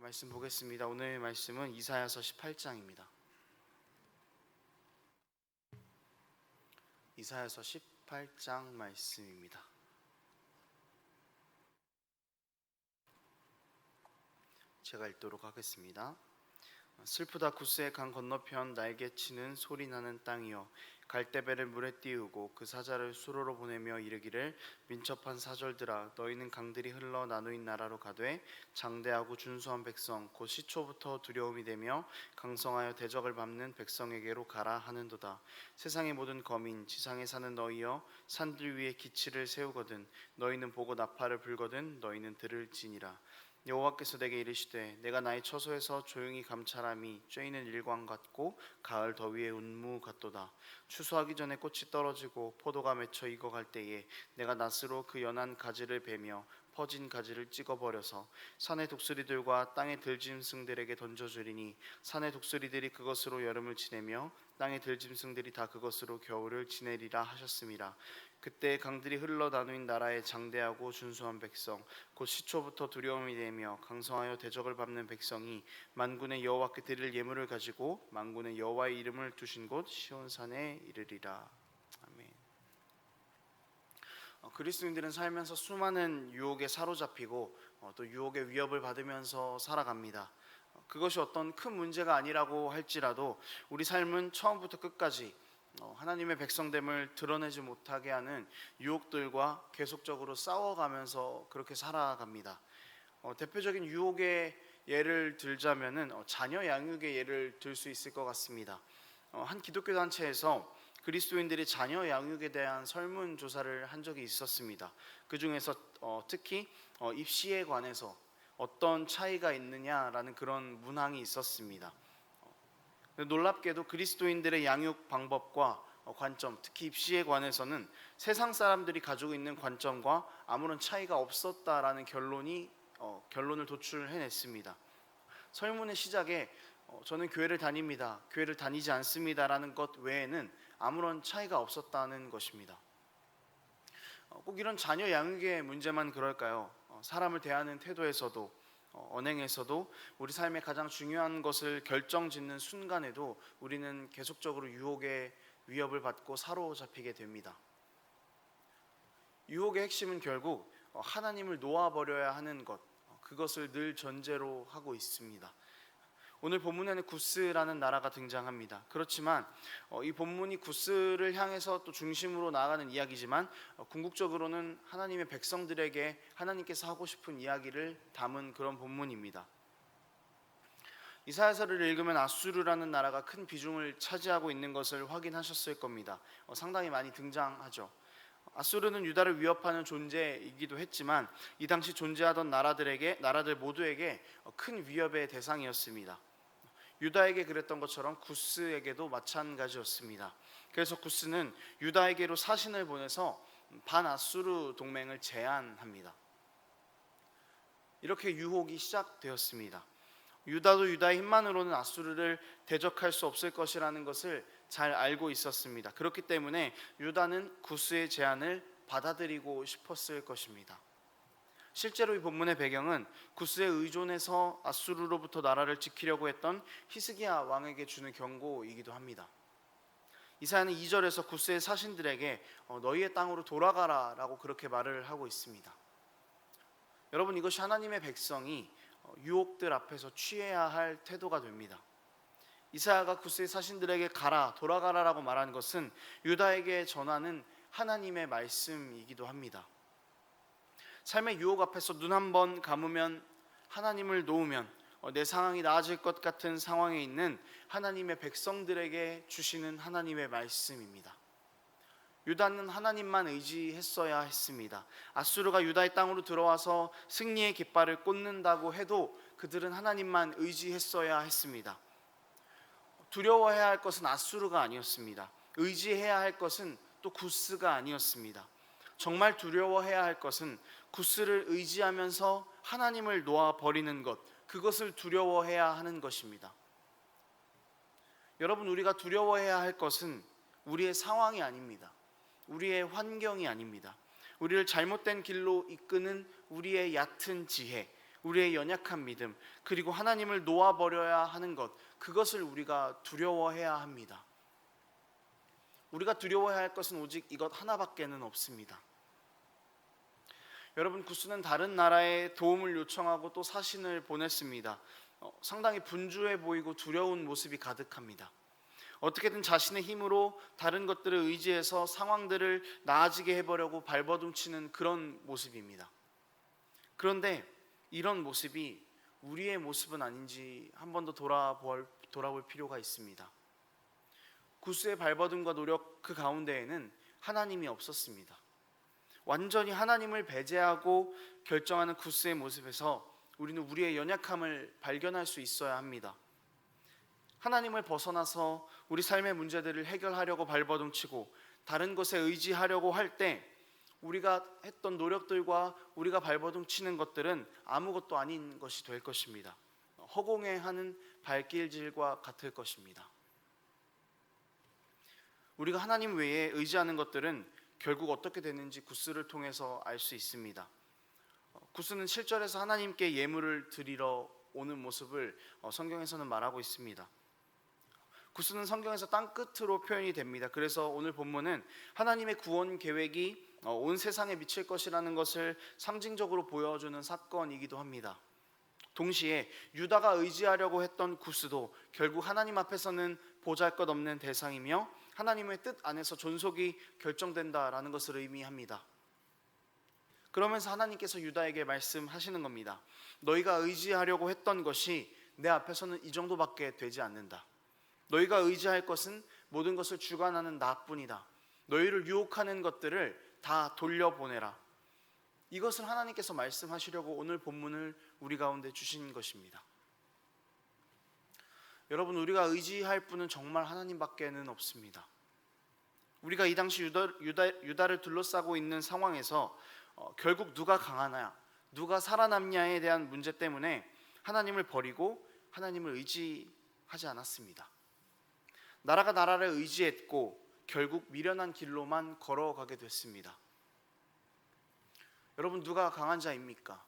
말씀 보겠습니다. 오늘 말씀은 이사야서 18장입니다. 이사야서 18장 말씀입니다. 제가 읽도록 하겠습니다. 슬프다 구스의 강 건너편 날개치는 소리나는 땅이여, 갈대배를 물에 띄우고 그 사자를 수로로 보내며 이르기를, 민첩한 사절들아, 너희는 강들이 흘러 나누인 나라로 가되 장대하고 준수한 백성 곧 시초부터 두려움이 되며 강성하여 대적을 밟는 백성에게로 가라 하는도다. 세상의 모든 거민 지상에 사는 너희여, 산들 위에 기치를 세우거든 너희는 보고 나팔을 불거든 너희는 들을지니라. 여호와께서 내게 이르시되, 내가 나의 처소에서 조용히 감찰함이 쬐이는 일광 같고 가을 더위의 운무 같도다. 추수하기 전에 꽃이 떨어지고 포도가 맺혀 익어갈 때에 내가 낫으로 그 연한 가지를 베며 퍼진 가지를 찍어버려서 산의 독수리들과 땅의 들짐승들에게 던져주리니 산의 독수리들이 그것으로 여름을 지내며 땅의 들짐승들이 다 그것으로 겨울을 지내리라 하셨습니다. 그때 강들이 흘러 나누인 나라의 장대하고 준수한 백성 곧 시초부터 두려움이 되며 강성하여 대적을 밟는 백성이 만군의 여호와께 드릴 예물을 가지고 만군의 여호와의 이름을 두신 곳 시온산에 이르리라. 아멘. 그리스도인들은 살면서 수많은 유혹에 사로잡히고 또 유혹의 위협을 받으면서 살아갑니다. 그것이 어떤 큰 문제가 아니라고 할지라도 우리 삶은 처음부터 끝까지 하나님의 백성됨을 드러내지 못하게 하는 유혹들과 계속적으로 싸워가면서 그렇게 살아갑니다. 대표적인 유혹의 예를 들자면은 자녀 양육의 예를 들 수 있을 것 같습니다. 한 기독교 단체에서 그리스도인들이 자녀 양육에 대한 설문조사를 한 적이 있었습니다. 그 중에서 특히 입시에 관해서 어떤 차이가 있느냐라는 그런 문항이 있었습니다. 놀랍게도 그리스도인들의 양육 방법과 관점, 특히 입시에 관해서는 세상 사람들이 가지고 있는 관점과 아무런 차이가 없었다라는 결론을 도출해냈습니다. 설문의 시작에 저는 교회를 다닙니다, 교회를 다니지 않습니다라는 것 외에는 아무런 차이가 없었다는 것입니다. 꼭 이런 자녀 양육의 문제만 그럴까요? 사람을 대하는 태도에서도 언행에서도 우리 삶의 가장 중요한 것을 결정짓는 순간에도 우리는 계속적으로 유혹의 위협을 받고 사로잡히게 됩니다. 유혹의 핵심은 결국 하나님을 놓아버려야 하는 것, 그것을 늘 전제로 하고 있습니다. 오늘 본문에는 구스라는 나라가 등장합니다. 그렇지만 이 본문이 구스를 향해서 또 중심으로 나아가는 이야기지만 궁극적으로는 하나님의 백성들에게 하나님께서 하고 싶은 이야기를 담은 그런 본문입니다. 이사야서를 읽으면 아수르라는 나라가 큰 비중을 차지하고 있는 것을 확인하셨을 겁니다. 상당히 많이 등장하죠. 아수르는 유다를 위협하는 존재이기도 했지만 이 당시 존재하던 나라들 모두에게 큰 위협의 대상이었습니다. 유다에게 그랬던 것처럼 구스에게도 마찬가지였습니다. 그래서 구스는 유다에게로 사신을 보내서 반아수르 동맹을 제안합니다. 이렇게 유혹이 시작되었습니다. 유다도 유다의 힘만으로는 아수르를 대적할 수 없을 것이라는 것을 잘 알고 있었습니다. 그렇기 때문에 유다는 구스의 제안을 받아들이고 싶었을 것입니다. 실제로 이 본문의 배경은 구스에 의존해서 아수르로부터 나라를 지키려고 했던 히스기야 왕에게 주는 경고이기도 합니다. 이사야는 2절에서 구스의 사신들에게 너희의 땅으로 돌아가라 라고 그렇게 말을 하고 있습니다. 여러분, 이것이 하나님의 백성이 유혹들 앞에서 취해야 할 태도가 됩니다. 이사야가 구스의 사신들에게 돌아가라라고 말한 것은 유다에게 전하는 하나님의 말씀이기도 합니다. 삶의 유혹 앞에서 눈 한 번 감으면, 하나님을 놓으면 내 상황이 나아질 것 같은 상황에 있는 하나님의 백성들에게 주시는 하나님의 말씀입니다. 유다는 하나님만 의지했어야 했습니다. 아수르가 유다의 땅으로 들어와서 승리의 깃발을 꽂는다고 해도 그들은 하나님만 의지했어야 했습니다. 두려워해야 할 것은 아수르가 아니었습니다. 의지해야 할 것은 또 구스가 아니었습니다. 정말 두려워해야 할 것은 구스를 의지하면서 하나님을 놓아버리는 것, 그것을 두려워해야 하는 것입니다. 여러분, 우리가 두려워해야 할 것은 우리의 상황이 아닙니다. 우리의 환경이 아닙니다. 우리를 잘못된 길로 이끄는 우리의 얕은 지혜, 우리의 연약한 믿음, 그리고 하나님을 놓아버려야 하는 것, 그것을 우리가 두려워해야 합니다. 우리가 두려워해야 할 것은 오직 이것 하나밖에는 없습니다. 여러분, 구스는 다른 나라에 도움을 요청하고 또 사신을 보냈습니다. 상당히 분주해 보이고 두려운 모습이 가득합니다. 어떻게든 자신의 힘으로 다른 것들을 의지해서 상황들을 나아지게 해보려고 발버둥치는 그런 모습입니다. 그런데 이런 모습이 우리의 모습은 아닌지 한 번 더 돌아볼 필요가 있습니다. 구스의 발버둥과 노력 그 가운데에는 하나님이 없었습니다. 완전히 하나님을 배제하고 결정하는 구스의 모습에서 우리는 우리의 연약함을 발견할 수 있어야 합니다. 하나님을 벗어나서 우리 삶의 문제들을 해결하려고 발버둥치고 다른 것에 의지하려고 할 때 우리가 했던 노력들과 우리가 발버둥치는 것들은 아무것도 아닌 것이 될 것입니다. 허공에 하는 발길질과 같을 것입니다. 우리가 하나님 외에 의지하는 것들은 결국 어떻게 되는지 구스를 통해서 알 수 있습니다. 구스는 7절에서 하나님께 예물을 드리러 오는 모습을 성경에서는 말하고 있습니다. 구스는 성경에서 땅끝으로 표현이 됩니다. 그래서 오늘 본문은 하나님의 구원 계획이 온 세상에 미칠 것이라는 것을 상징적으로 보여주는 사건이기도 합니다. 동시에 유다가 의지하려고 했던 구스도 결국 하나님 앞에서는 보잘것없는 대상이며 하나님의 뜻 안에서 존속이 결정된다라는 것을 의미합니다. 그러면서 하나님께서 유다에게 말씀하시는 겁니다. 너희가 의지하려고 했던 것이 내 앞에서는 이 정도밖에 되지 않는다. 너희가 의지할 것은 모든 것을 주관하는 나뿐이다. 너희를 유혹하는 것들을 다 돌려보내라. 이것을 하나님께서 말씀하시려고 오늘 본문을 우리 가운데 주신 것입니다. 여러분, 우리가 의지할 분은 정말 하나님밖에는 없습니다. 우리가 이 당시 유다를 둘러싸고 있는 상황에서 결국 누가 강하냐, 누가 살아남냐에 대한 문제 때문에 하나님을 버리고 하나님을 의지하지 않았습니다. 나라가 나라를 의지했고 결국 미련한 길로만 걸어가게 됐습니다. 여러분, 누가 강한 자입니까?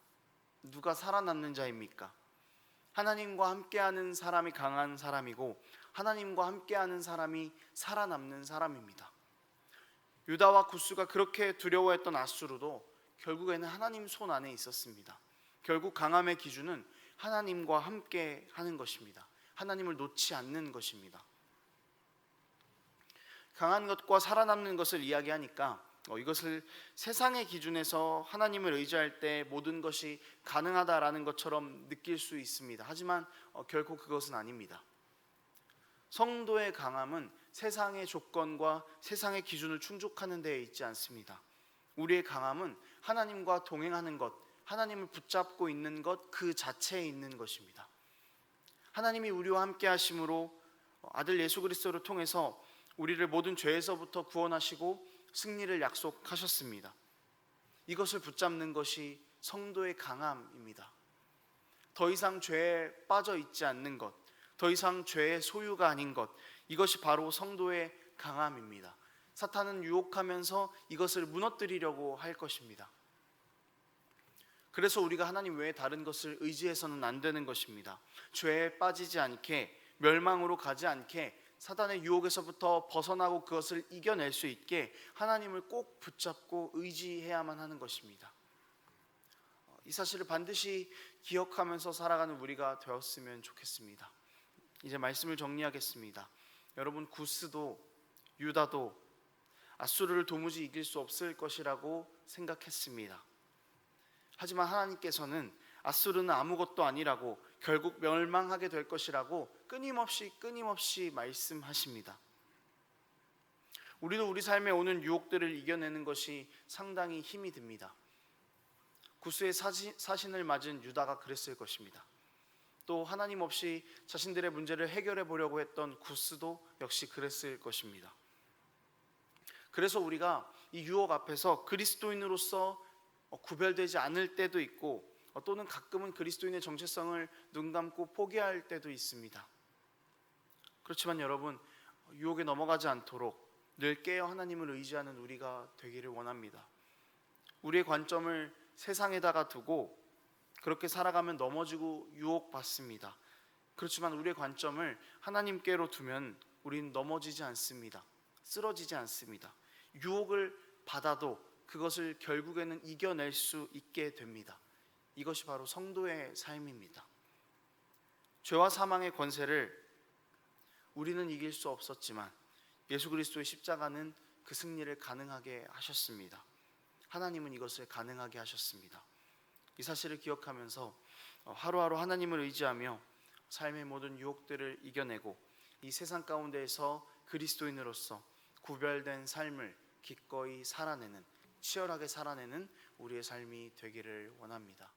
누가 살아남는 자입니까? 하나님과 함께하는 사람이 강한 사람이고 하나님과 함께하는 사람이 살아남는 사람입니다. 유다와 구스가 그렇게 두려워했던 아수르도 결국에는 하나님 손 안에 있었습니다. 결국 강함의 기준은 하나님과 함께하는 것입니다. 하나님을 놓지 않는 것입니다. 강한 것과 살아남는 것을 이야기하니까 이것을 세상의 기준에서 하나님을 의지할 때 모든 것이 가능하다라는 것처럼 느낄 수 있습니다. 하지만 결코 그것은 아닙니다. 성도의 강함은 세상의 조건과 세상의 기준을 충족하는 데에 있지 않습니다. 우리의 강함은 하나님과 동행하는 것, 하나님을 붙잡고 있는 것 그 자체에 있는 것입니다. 하나님이 우리와 함께 하심으로 아들 예수 그리스도를 통해서 우리를 모든 죄에서부터 구원하시고 승리를 약속하셨습니다. 이것을 붙잡는 것이 성도의 강함입니다. 더 이상 죄에 빠져 있지 않는 것, 더 이상 죄의 소유가 아닌 것, 이것이 바로 성도의 강함입니다. 사탄은 유혹하면서 이것을 무너뜨리려고 할 것입니다. 그래서 우리가 하나님 외에 다른 것을 의지해서는 안 되는 것입니다. 죄에 빠지지 않게, 멸망으로 가지 않게, 사단의 유혹에서부터 벗어나고 그것을 이겨낼 수 있게 하나님을 꼭 붙잡고 의지해야만 하는 것입니다. 이 사실을 반드시 기억하면서 살아가는 우리가 되었으면 좋겠습니다. 이제 말씀을 정리하겠습니다. 여러분, 구스도 유다도 아수르를 도무지 이길 수 없을 것이라고 생각했습니다. 하지만 하나님께서는 아수르는 아무것도 아니라고, 결국 멸망하게 될 것이라고 끊임없이 말씀하십니다. 우리도 우리 삶에 오는 유혹들을 이겨내는 것이 상당히 힘이 듭니다. 구스의 사신을 맞은 유다가 그랬을 것입니다. 또 하나님 없이 자신들의 문제를 해결해 보려고 했던 구스도 역시 그랬을 것입니다. 그래서 우리가 이 유혹 앞에서 그리스도인으로서 구별되지 않을 때도 있고, 또는 가끔은 그리스도인의 정체성을 눈 감고 포기할 때도 있습니다. 그렇지만 여러분, 유혹에 넘어가지 않도록 늘 깨어 하나님을 의지하는 우리가 되기를 원합니다. 우리의 관점을 세상에다가 두고 그렇게 살아가면 넘어지고 유혹받습니다. 그렇지만 우리의 관점을 하나님께로 두면 우리는 넘어지지 않습니다. 쓰러지지 않습니다. 유혹을 받아도 그것을 결국에는 이겨낼 수 있게 됩니다. 이것이 바로 성도의 삶입니다. 죄와 사망의 권세를 우리는 이길 수 없었지만 예수 그리스도의 십자가는 그 승리를 가능하게 하셨습니다. 하나님은 이것을 가능하게 하셨습니다. 이 사실을 기억하면서 하루하루 하나님을 의지하며 삶의 모든 유혹들을 이겨내고 이 세상 가운데에서 그리스도인으로서 구별된 삶을 기꺼이 살아내는, 치열하게 살아내는 우리의 삶이 되기를 원합니다.